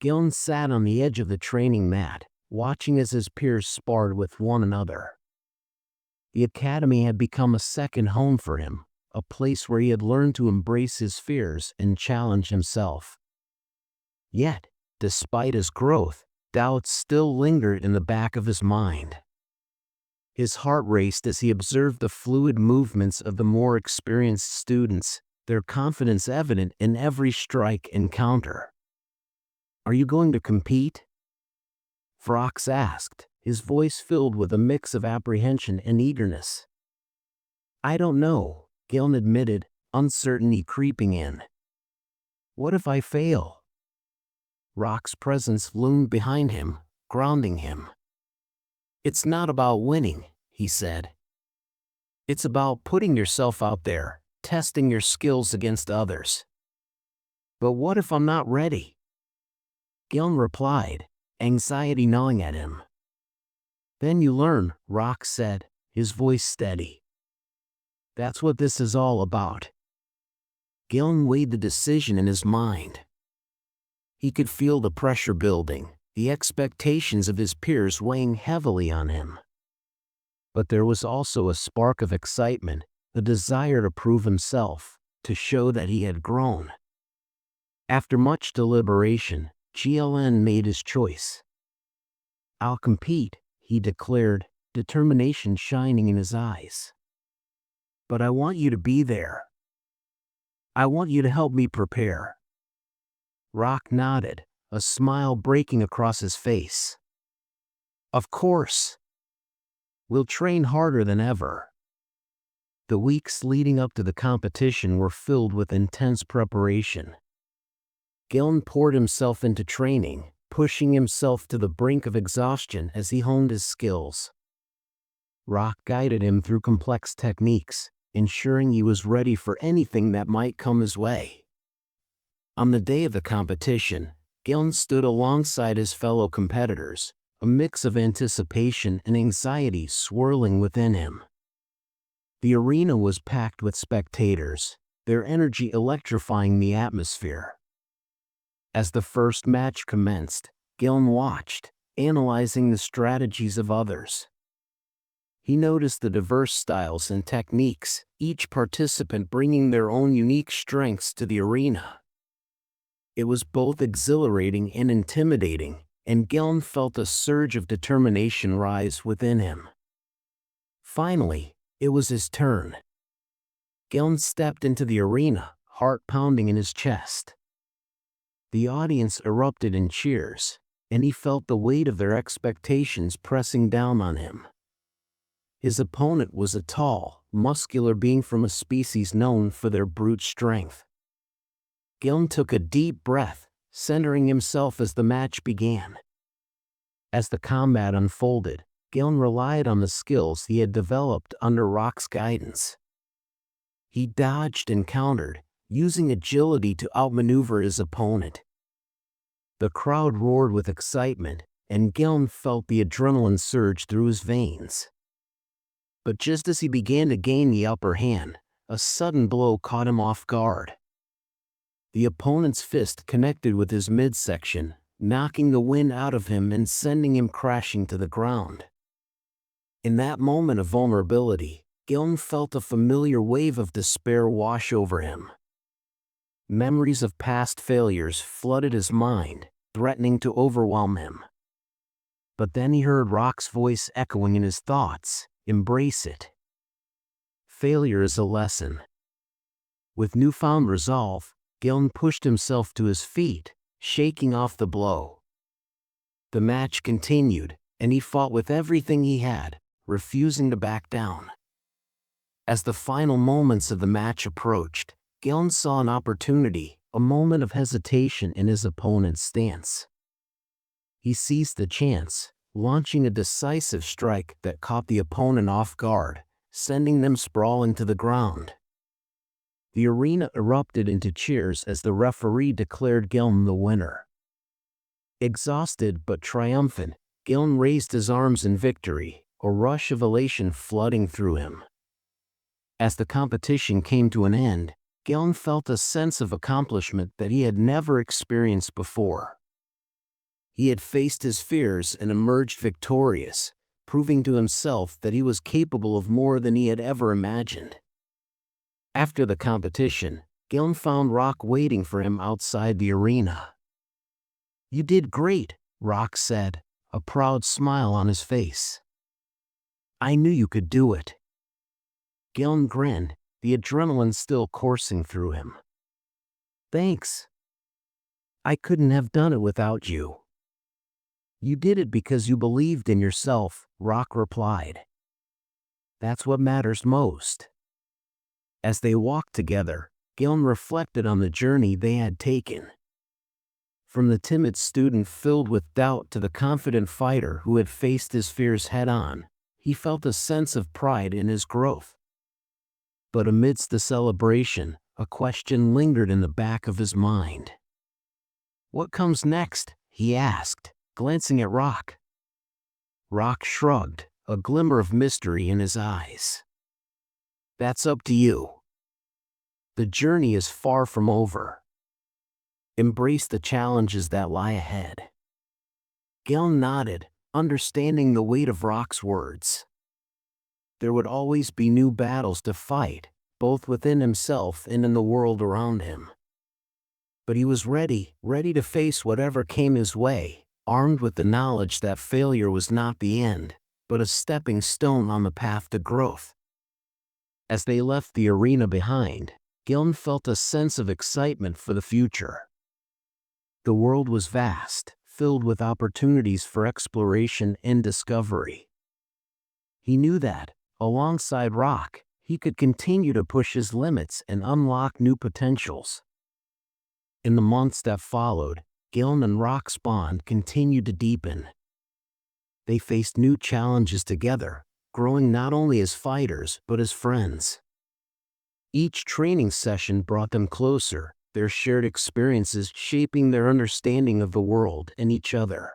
Gillen sat on the edge of the training mat, watching as his peers sparred with one another. The academy had become a second home for him, a place where he had learned to embrace his fears and challenge himself. Yet, despite his growth, doubts still lingered in the back of his mind. His heart raced as he observed the fluid movements of the more experienced students, their confidence evident in every strike encounter. "Are you going to compete?" Frox asked, his voice filled with a mix of apprehension and eagerness. "I don't know," Gillen admitted, uncertainty creeping in. "What if I fail?" Rock's presence loomed behind him, grounding him. "It's not about winning," he said. "It's about putting yourself out there, testing your skills against others." "But what if I'm not ready?" Gillen replied, anxiety gnawing at him. "Then you learn," Rock said, his voice steady. "That's what this is all about." Gillen weighed the decision in his mind. He could feel the pressure building, the expectations of his peers weighing heavily on him. But there was also a spark of excitement, the desire to prove himself, to show that he had grown. After much deliberation, Gillen made his choice. "I'll compete," he declared, determination shining in his eyes. "But I want you to be there. I want you to help me prepare." Rock nodded, a smile breaking across his face. "Of course. We'll train harder than ever." The weeks leading up to the competition were filled with intense preparation. Gillen poured himself into training, pushing himself to the brink of exhaustion as he honed his skills. Rock guided him through complex techniques, ensuring he was ready for anything that might come his way. On the day of the competition, Gillen stood alongside his fellow competitors, a mix of anticipation and anxiety swirling within him. The arena was packed with spectators, their energy electrifying the atmosphere. As the first match commenced, Gillen watched, analyzing the strategies of others. He noticed the diverse styles and techniques, each participant bringing their own unique strengths to the arena. It was both exhilarating and intimidating, and Gillen felt a surge of determination rise within him. Finally, it was his turn. Gillen stepped into the arena, heart pounding in his chest. The audience erupted in cheers, and he felt the weight of their expectations pressing down on him. His opponent was a tall, muscular being from a species known for their brute strength. Gillen took a deep breath, centering himself as the match began. As the combat unfolded, Gillen relied on the skills he had developed under Rock's guidance. He dodged and countered, using agility to outmaneuver his opponent. The crowd roared with excitement, and Gillen felt the adrenaline surge through his veins. But just as he began to gain the upper hand, a sudden blow caught him off guard. The opponent's fist connected with his midsection, knocking the wind out of him and sending him crashing to the ground. In that moment of vulnerability, Gillen felt a familiar wave of despair wash over him. Memories of past failures flooded his mind, threatening to overwhelm him. But then he heard Rock's voice echoing in his thoughts, "Embrace it. Failure is a lesson." With newfound resolve, Gillen pushed himself to his feet, shaking off the blow. The match continued, and he fought with everything he had, refusing to back down. As the final moments of the match approached, Gillen saw an opportunity, a moment of hesitation in his opponent's stance. He seized the chance, launching a decisive strike that caught the opponent off guard, sending them sprawling to the ground. The arena erupted into cheers as the referee declared Gillen the winner. Exhausted but triumphant, Gillen raised his arms in victory, a rush of elation flooding through him. As the competition came to an end, Gillen felt a sense of accomplishment that he had never experienced before. He had faced his fears and emerged victorious, proving to himself that he was capable of more than he had ever imagined. After the competition, Gillen found Rock waiting for him outside the arena. "You did great," Rock said, a proud smile on his face. "I knew you could do it." Gillen grinned, the adrenaline still coursing through him. "Thanks. I couldn't have done it without you." "You did it because you believed in yourself," Rock replied. "That's what matters most." As they walked together, Gillen reflected on the journey they had taken. From the timid student filled with doubt to the confident fighter who had faced his fears head-on, he felt a sense of pride in his growth. But amidst the celebration, a question lingered in the back of his mind. "What comes next?" he asked, glancing at Rock. Rock shrugged, a glimmer of mystery in his eyes. "That's up to you. The journey is far from over. Embrace the challenges that lie ahead." Gillen nodded, understanding the weight of Rock's words. There would always be new battles to fight, both within himself and in the world around him. But he was ready to face whatever came his way, armed with the knowledge that failure was not the end, but a stepping stone on the path to growth. As they left the arena behind, Gillen felt a sense of excitement for the future. The world was vast, filled with opportunities for exploration and discovery. He knew that, alongside Rock, he could continue to push his limits and unlock new potentials. In the months that followed, Gillen and Rock's bond continued to deepen. They faced new challenges together, growing not only as fighters but as friends. Each training session brought them closer, their shared experiences shaping their understanding of the world and each other.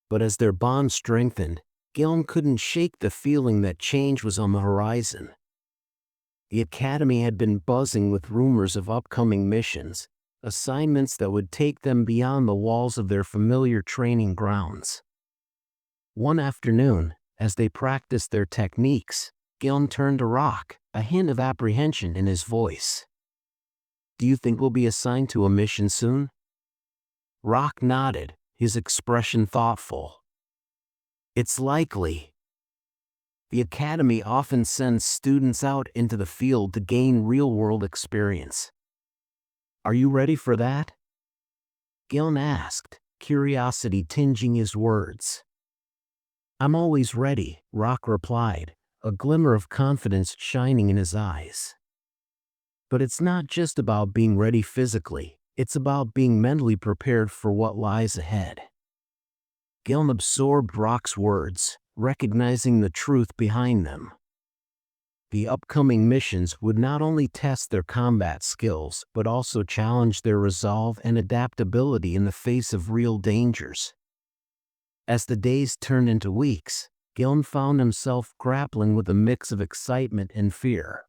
But as their bond strengthened, Gillen couldn't shake the feeling that change was on the horizon. The academy had been buzzing with rumors of upcoming missions, assignments that would take them beyond the walls of their familiar training grounds. One afternoon, as they practiced their techniques, Gillen turned to Rock, a hint of apprehension in his voice. "Do you think we'll be assigned to a mission soon?" Rock nodded, his expression thoughtful. "It's likely. The academy often sends students out into the field to gain real-world experience." "Are you ready for that?" Gillen asked, curiosity tinging his words. "I'm always ready," Rock replied, a glimmer of confidence shining in his eyes. "But it's not just about being ready physically, it's about being mentally prepared for what lies ahead." Gillen absorbed Rock's words, recognizing the truth behind them. The upcoming missions would not only test their combat skills but also challenge their resolve and adaptability in the face of real dangers. As the days turned into weeks, Gillen found himself grappling with a mix of excitement and fear.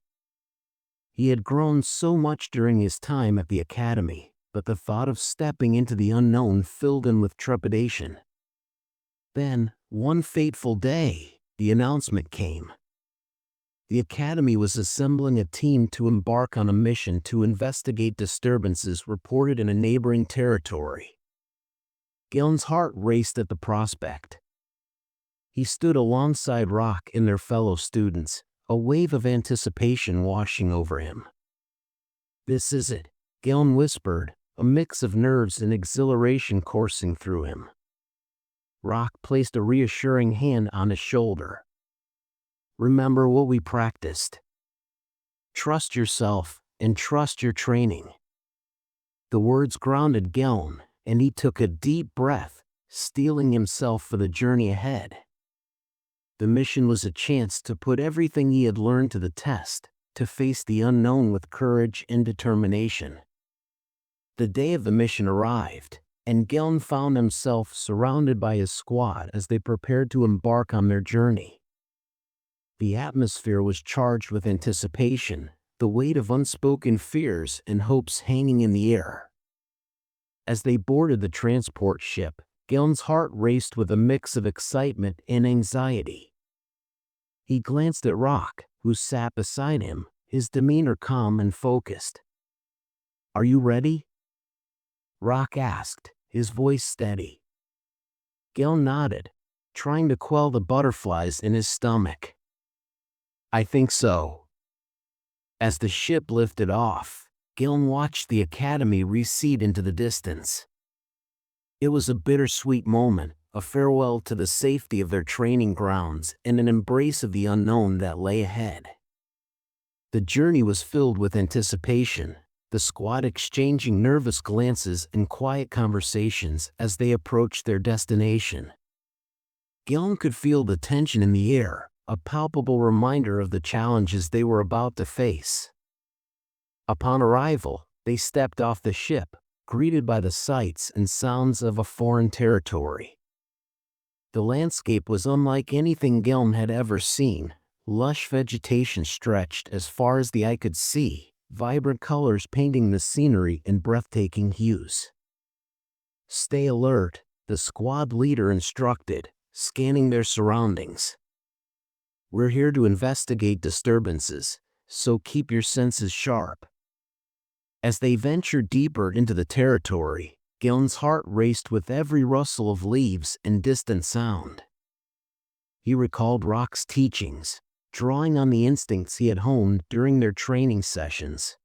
He had grown so much during his time at the academy, but the thought of stepping into the unknown filled him with trepidation. Then, one fateful day, the announcement came. The academy was assembling a team to embark on a mission to investigate disturbances reported in a neighboring territory. Gillen's heart raced at the prospect. He stood alongside Rock and their fellow students, a wave of anticipation washing over him. "This is it," Gillen whispered, a mix of nerves and exhilaration coursing through him. Rock placed a reassuring hand on his shoulder. "Remember what we practiced. Trust yourself and trust your training." The words grounded Gillen, and he took a deep breath, steeling himself for the journey ahead. The mission was a chance to put everything he had learned to the test, to face the unknown with courage and determination. The day of the mission arrived, and Gillen found himself surrounded by his squad as they prepared to embark on their journey. The atmosphere was charged with anticipation, the weight of unspoken fears and hopes hanging in the air. As they boarded the transport ship, Gillen's heart raced with a mix of excitement and anxiety. He glanced at Rock, who sat beside him, his demeanor calm and focused. "Are you ready?" Rock asked, his voice steady. Gillen nodded, trying to quell the butterflies in his stomach. "I think so." As the ship lifted off, Gillen watched the academy recede into the distance. It was a bittersweet moment, a farewell to the safety of their training grounds and an embrace of the unknown that lay ahead. The journey was filled with anticipation, the squad exchanging nervous glances and quiet conversations as they approached their destination. Gillen could feel the tension in the air, a palpable reminder of the challenges they were about to face. Upon arrival, they stepped off the ship, greeted by the sights and sounds of a foreign territory. The landscape was unlike anything Gillen had ever seen. Lush vegetation stretched as far as the eye could see, vibrant colors painting the scenery in breathtaking hues. "Stay alert," the squad leader instructed, scanning their surroundings. "We're here to investigate disturbances, so keep your senses sharp." As they ventured deeper into the territory, Gillen's heart raced with every rustle of leaves and distant sound. He recalled Rock's teachings, drawing on the instincts he had honed during their training sessions.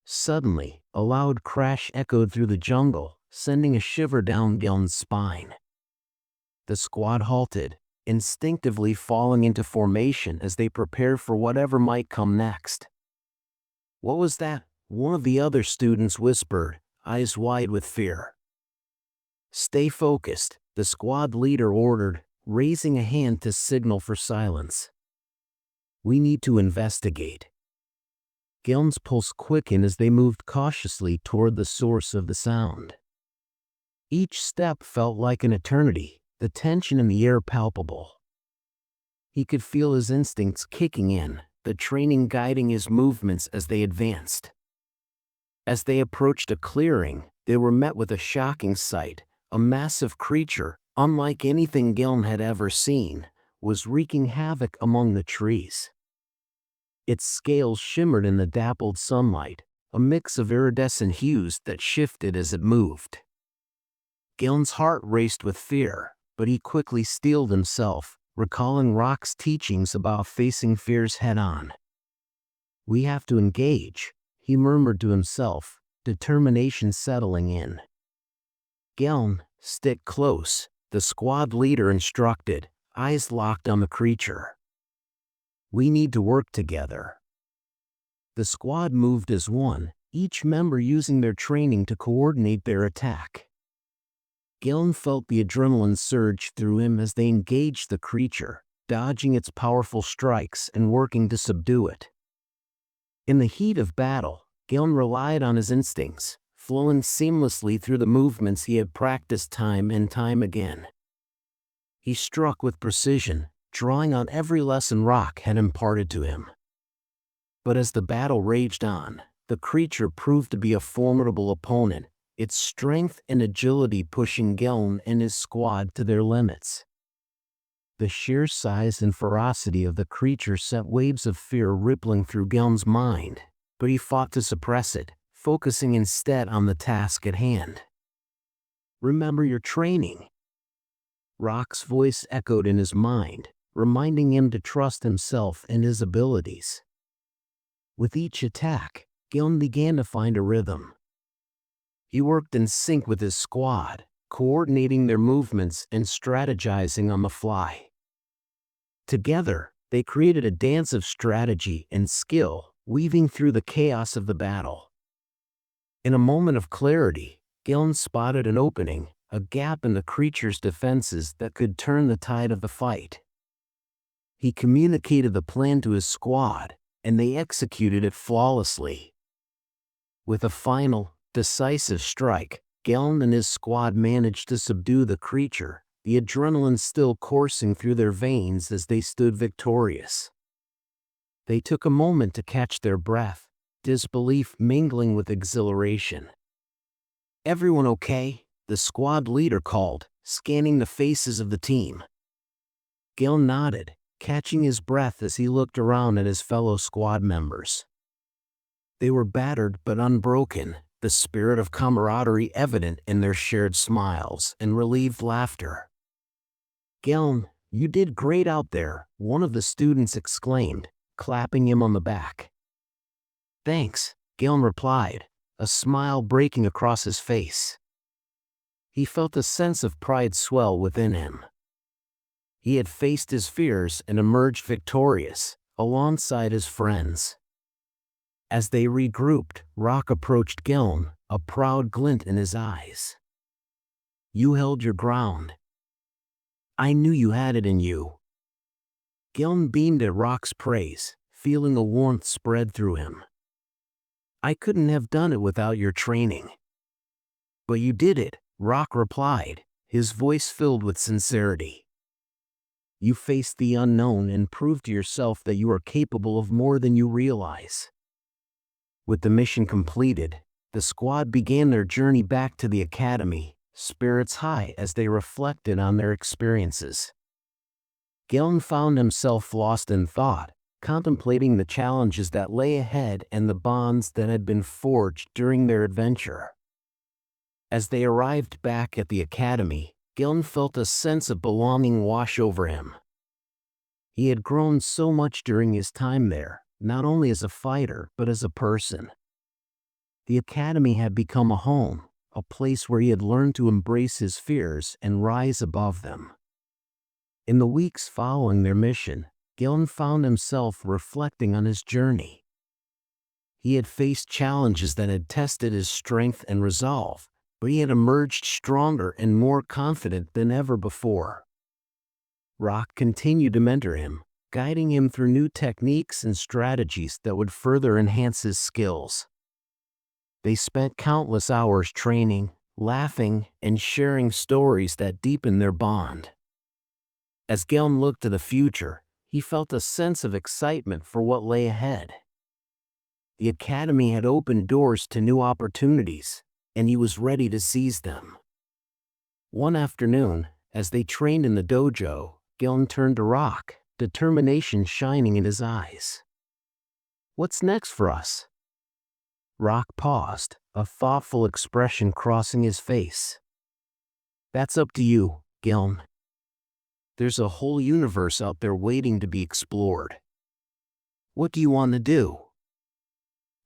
Suddenly, a loud crash echoed through the jungle, sending a shiver down Gillen's spine. The squad halted, instinctively falling into formation as they prepared for whatever might come next. "What was that?" one of the other students whispered, eyes wide with fear. "Stay focused," the squad leader ordered, raising a hand to signal for silence. "We need to investigate." Gillen's pulse quickened as they moved cautiously toward the source of the sound. Each step felt like an eternity, the tension in the air palpable. He could feel his instincts kicking in, the training guiding his movements as they advanced. As they approached a clearing, they were met with a shocking sight. A massive creature, unlike anything Gillen had ever seen, was wreaking havoc among the trees. Its scales shimmered in the dappled sunlight, a mix of iridescent hues that shifted as it moved. Gillen's heart raced with fear, but he quickly steeled himself, recalling Rock's teachings about facing fears head-on. "We have to engage," he murmured to himself, determination settling in. "Gillen, stick close," the squad leader instructed, eyes locked on the creature. "We need to work together." The squad moved as one, each member using their training to coordinate their attack. Gillen felt the adrenaline surge through him as they engaged the creature, dodging its powerful strikes and working to subdue it. In the heat of battle, Gillen relied on his instincts, flowing seamlessly through the movements he had practiced time and time again. He struck with precision, drawing on every lesson Rock had imparted to him. But as the battle raged on, the creature proved to be a formidable opponent, its strength and agility pushing Gillen and his squad to their limits. The sheer size and ferocity of the creature sent waves of fear rippling through Gillen's mind, but he fought to suppress it, focusing instead on the task at hand. "Remember your training." Rock's voice echoed in his mind, reminding him to trust himself and his abilities. With each attack, Gillen began to find a rhythm. He worked in sync with his squad, coordinating their movements and strategizing on the fly. Together, they created a dance of strategy and skill, weaving through the chaos of the battle. In a moment of clarity, Gillen spotted an opening, a gap in the creature's defenses that could turn the tide of the fight. He communicated the plan to his squad, and they executed it flawlessly. With a final, decisive strike, Gillen and his squad managed to subdue the creature, the adrenaline still coursing through their veins as they stood victorious. They took a moment to catch their breath, disbelief mingling with exhilaration. "Everyone okay?" the the squad leader called, scanning the faces of the team. Gil nodded, catching his breath as he looked around at his fellow squad members. They were battered but unbroken, the spirit of camaraderie evident in their shared smiles and relieved laughter. "Gil, you did great out there," one of the students exclaimed, clapping him on the back. "Thanks," Gil replied, a smile breaking across his face. He felt a sense of pride swell within him. He had faced his fears and emerged victorious, alongside his friends. As they regrouped, Rock approached Gil, a proud glint in his eyes. "You held your ground. I knew you had it in you." Gil beamed at Rock's praise, feeling a warmth spread through him. "I couldn't have done it without your training." "But you did it," Rock replied, his voice filled with sincerity. "You faced the unknown and proved to yourself that you are capable of more than you realize." With the mission completed, the squad began their journey back to the academy, spirits high as they reflected on their experiences. Gil found himself lost in thought, contemplating the challenges that lay ahead and the bonds that had been forged during their adventure. As they arrived back at the academy, Gil felt a sense of belonging wash over him. He had grown so much during his time there, not only as a fighter but as a person. The academy had become a home, a place where he had learned to embrace his fears and rise above them. In the weeks following their mission, Gil found himself reflecting on his journey. He had faced challenges that had tested his strength and resolve, but he had emerged stronger and more confident than ever before. Rock continued to mentor him, guiding him through new techniques and strategies that would further enhance his skills. They spent countless hours training, laughing, and sharing stories that deepened their bond. As Gil looked to the future, he felt a sense of excitement for what lay ahead. The academy had opened doors to new opportunities, and he was ready to seize them. One afternoon, as they trained in the dojo, Gil turned to Rock, determination shining in his eyes. "What's next for us?" Rock paused, a thoughtful expression crossing his face. "That's up to you, Gil. There's a whole universe out there waiting to be explored. What do you want to do?"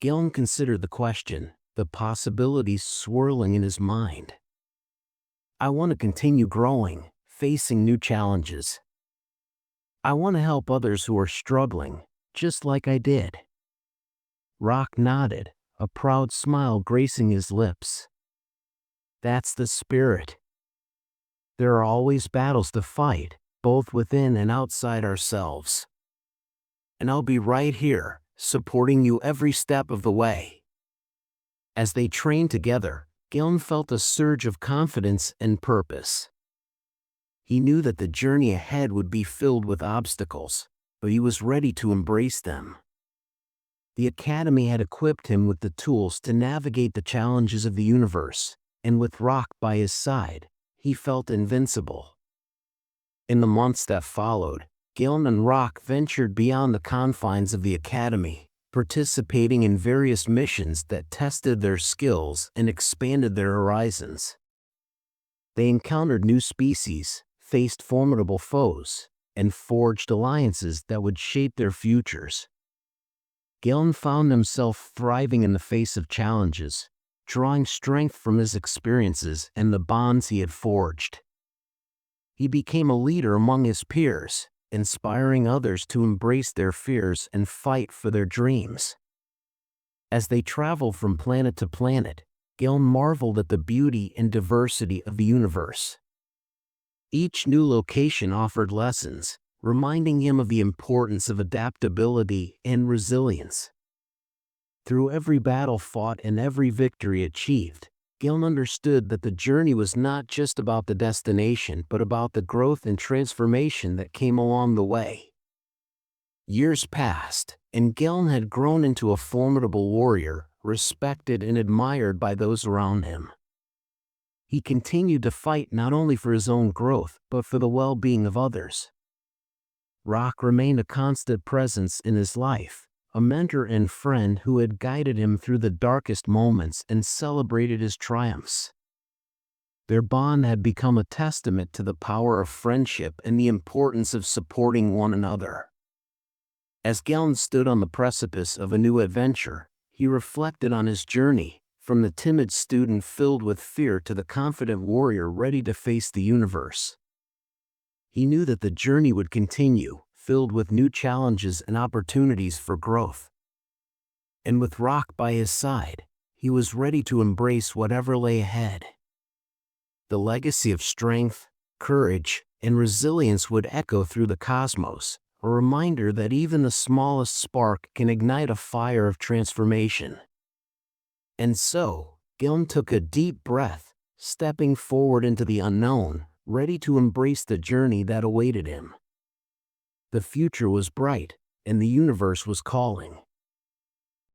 Gil considered the question, the possibilities swirling in his mind. "I want to continue growing, facing new challenges. I want to help others who are struggling, just like I did." Rock nodded, a proud smile gracing his lips. "That's the spirit. There are always battles to fight, both within and outside ourselves. And I'll be right here, supporting you every step of the way." As they trained together, Gil felt a surge of confidence and purpose. He knew that the journey ahead would be filled with obstacles, but he was ready to embrace them. The academy had equipped him with the tools to navigate the challenges of the universe, and with Rock by his side, he felt invincible. In the months that followed, Gil and Rock ventured beyond the confines of the academy, participating in various missions that tested their skills and expanded their horizons. They encountered new species, faced formidable foes, and forged alliances that would shape their futures. Gil found himself thriving in the face of challenges, drawing strength from his experiences and the bonds he had forged. He became a leader among his peers, inspiring others to embrace their fears and fight for their dreams. As they traveled from planet to planet, Gil marveled at the beauty and diversity of the universe. Each new location offered lessons, reminding him of the importance of adaptability and resilience. Through every battle fought and every victory achieved, Gil understood that the journey was not just about the destination but about the growth and transformation that came along the way. Years passed, and Gil had grown into a formidable warrior, respected and admired by those around him. He continued to fight not only for his own growth, but for the well-being of others. Rock remained a constant presence in his life, a mentor and friend who had guided him through the darkest moments and celebrated his triumphs. Their bond had become a testament to the power of friendship and the importance of supporting one another. As Gellin stood on the precipice of a new adventure, he reflected on his journey, from the timid student filled with fear to the confident warrior ready to face the universe. He knew that the journey would continue, filled with new challenges and opportunities for growth. And with Rock by his side, he was ready to embrace whatever lay ahead. The legacy of strength, courage, and resilience would echo through the cosmos, a reminder that even the smallest spark can ignite a fire of transformation. And so, Gellin took a deep breath, stepping forward into the unknown, ready to embrace the journey that awaited him. The future was bright, and the universe was calling.